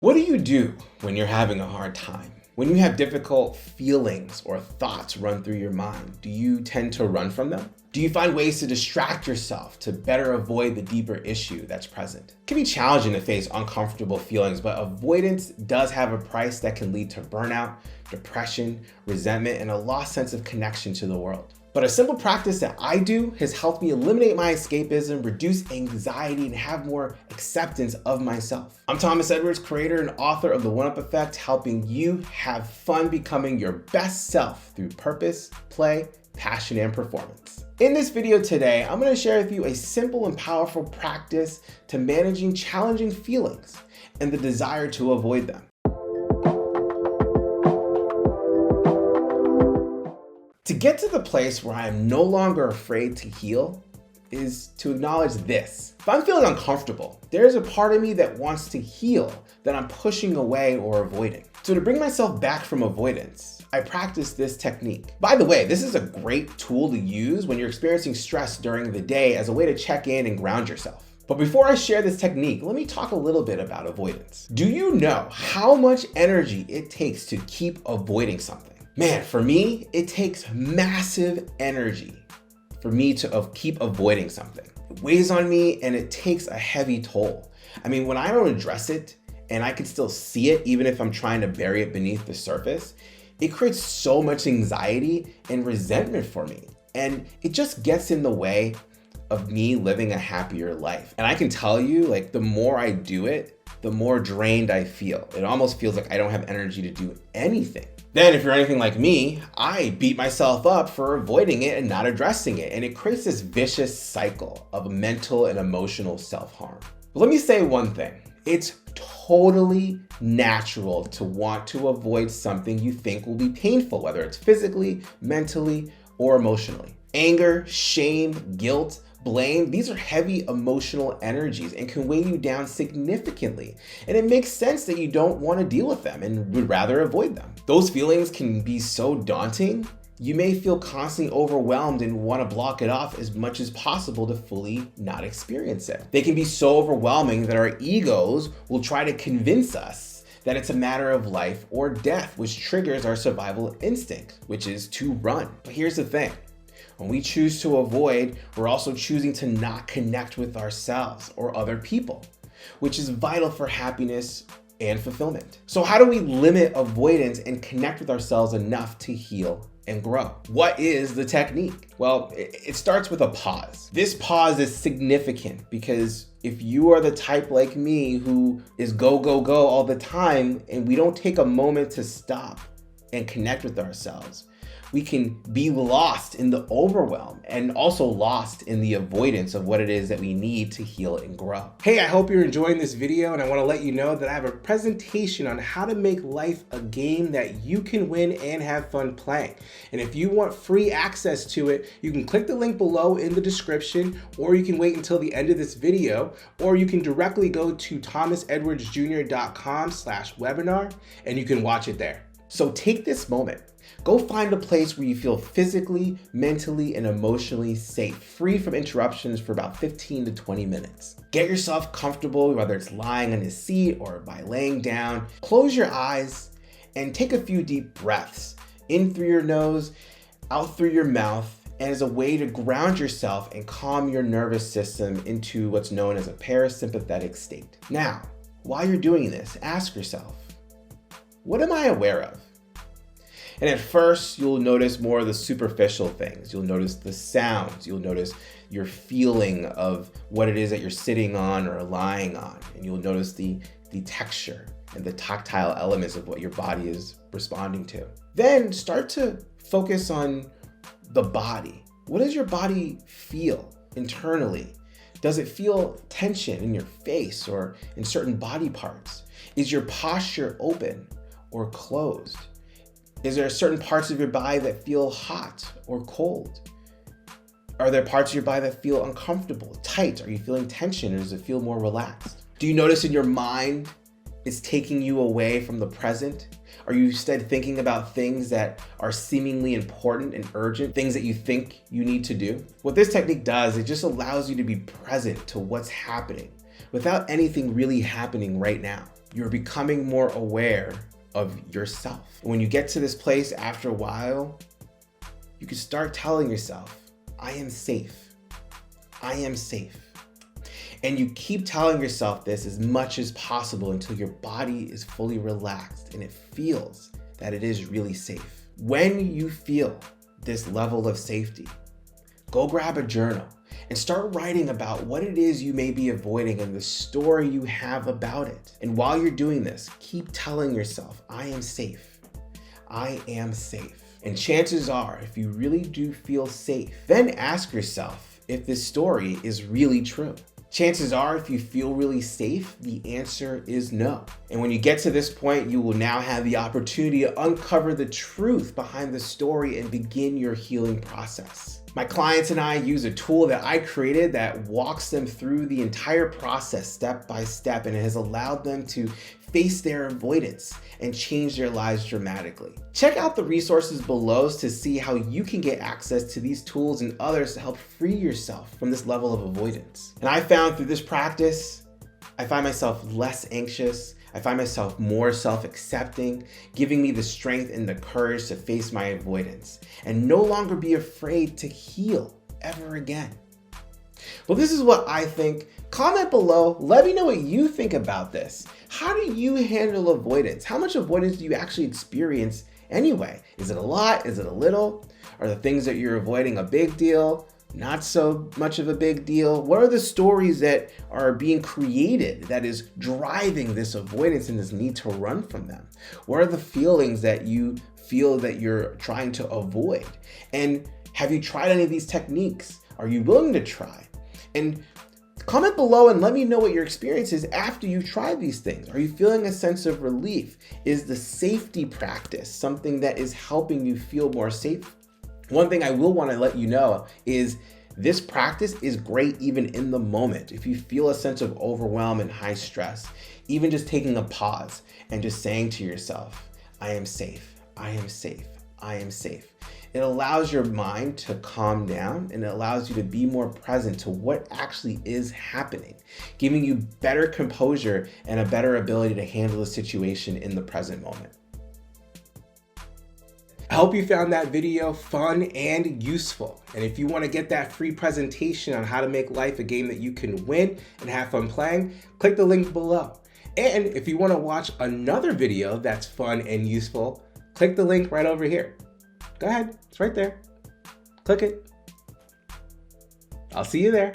What do you do when you're having a hard time? When you have difficult feelings or thoughts run through your mind, do you tend to run from them? Do you find ways to distract yourself to better avoid the deeper issue that's present? It can be challenging to face uncomfortable feelings, but avoidance does have a price that can lead to burnout, depression, resentment, and a lost sense of connection to the world. But a simple practice that I do has helped me eliminate my escapism, reduce anxiety, and have more acceptance of myself. I'm Thomas Edwards, creator and author of The One-Up Effect, helping you have fun becoming your best self through purpose, play, passion, and performance. In this video today, I'm going to share with you a simple and powerful practice to managing challenging feelings and the desire to avoid them. To get to the place where I am no longer afraid to heal is to acknowledge this. If I'm feeling uncomfortable, there's a part of me that wants to heal that I'm pushing away or avoiding. So to bring myself back from avoidance, I practice this technique. By the way, this is a great tool to use when you're experiencing stress during the day as a way to check in and ground yourself. But before I share this technique, let me talk a little bit about avoidance. Do you know how much energy it takes to keep avoiding something? Man, for me, it takes massive energy for me to keep avoiding something. It weighs on me and it takes a heavy toll. I mean, when I don't address it and I can still see it, even if I'm trying to bury it beneath the surface, it creates so much anxiety and resentment for me. And it just gets in the way of me living a happier life. And I can tell you, like, the more I do it, the more drained I feel. It almost feels like I don't have energy to do anything. Then if you're anything like me, I beat myself up for avoiding it and not addressing it. And it creates this vicious cycle of mental and emotional self-harm. But let me say one thing. It's totally natural to want to avoid something you think will be painful, whether it's physically, mentally, or emotionally. Anger, shame, guilt, blame, these are heavy emotional energies and can weigh you down significantly. And it makes sense that you don't want to deal with them and would rather avoid them. Those feelings can be so daunting, you may feel constantly overwhelmed and want to block it off as much as possible to fully not experience it. They can be so overwhelming that our egos will try to convince us that it's a matter of life or death, which triggers our survival instinct, which is to run. But here's the thing. When we choose to avoid, we're also choosing to not connect with ourselves or other people, which is vital for happiness and fulfillment. So how do we limit avoidance and connect with ourselves enough to heal and grow? What is the technique? Well, it starts with a pause. This pause is significant because if you are the type like me who is go, go, go all the time and we don't take a moment to stop and connect with ourselves, we can be lost in the overwhelm and also lost in the avoidance of what it is that we need to heal and grow. Hey, I hope you're enjoying this video, and I want to let you know that I have a presentation on how to make life a game that you can win and have fun playing. And if you want free access to it, you can click the link below in the description, or you can wait until the end of this video, or you can directly go to thomasedwardsjr.com/webinar and you can watch it there. So take this moment. Go find a place where you feel physically, mentally, and emotionally safe, free from interruptions for about 15 to 20 minutes. Get yourself comfortable, whether it's lying on a seat or by laying down. Close your eyes and take a few deep breaths, in through your nose, out through your mouth, and as a way to ground yourself and calm your nervous system into what's known as a parasympathetic state. Now, while you're doing this, ask yourself, what am I aware of? And at first, you'll notice more of the superficial things. You'll notice the sounds. You'll notice your feeling of what it is that you're sitting on or lying on. And you'll notice the texture and the tactile elements of what your body is responding to. Then start to focus on the body. What does your body feel internally? Does it feel tension in your face or in certain body parts? Is your posture open or closed? Is there certain parts of your body that feel hot or cold? Are there parts of your body that feel uncomfortable, tight? Are you feeling tension, or does it feel more relaxed? Do you notice in your mind it's taking you away from the present? Are you instead thinking about things that are seemingly important and urgent, things that you think you need to do? What this technique does, it just allows you to be present to what's happening without anything really happening right now. you're becoming more aware of yourself. When you get to this place after a while, you can start telling yourself, I am safe. I am safe. And you keep telling yourself this as much as possible until your body is fully relaxed and it feels that it is really safe. When you feel this level of safety, go grab a journal and start writing about what it is you may be avoiding and the story you have about it. And while you're doing this, keep telling yourself, I am safe. I am safe. And chances are, if you really do feel safe, then ask yourself if this story is really true. Chances are, if you feel really safe, the answer is no. And when you get to this point, you will now have the opportunity to uncover the truth behind the story and begin your healing process. My clients and I use a tool that I created that walks them through the entire process step by step, and it has allowed them to face their avoidance and change their lives dramatically. Check out the resources below to see how you can get access to these tools and others to help free yourself from this level of avoidance. And I found through this practice, I find myself less anxious. I find myself more self-accepting, giving me the strength and the courage to face my avoidance and no longer be afraid to heal ever again. Well, this is what I think. Comment below, let me know what you think about this. How do you handle avoidance? How much avoidance do you actually experience anyway? Is it a lot? Is it a little? Are the things that you're avoiding a big deal? Not so much of a big deal? What are the stories that are being created that is driving this avoidance and this need to run from them? What are the feelings that you feel that you're trying to avoid? And have you tried any of these techniques? Are you willing to try? And comment below and let me know what your experience is after you try these things. Are you feeling a sense of relief? Is the safety practice something that is helping you feel more safe? One thing I will want to let you know is this practice is great even in the moment. If you feel a sense of overwhelm and high stress, even just taking a pause and just saying to yourself, I am safe, I am safe, I am safe. It allows your mind to calm down and it allows you to be more present to what actually is happening, giving you better composure and a better ability to handle the situation in the present moment. I hope you found that video fun and useful. And if you want to get that free presentation on how to make life a game that you can win and have fun playing, click the link below. And if you want to watch another video that's fun and useful, click the link right over here. Go ahead, it's right there. Click it. I'll see you there.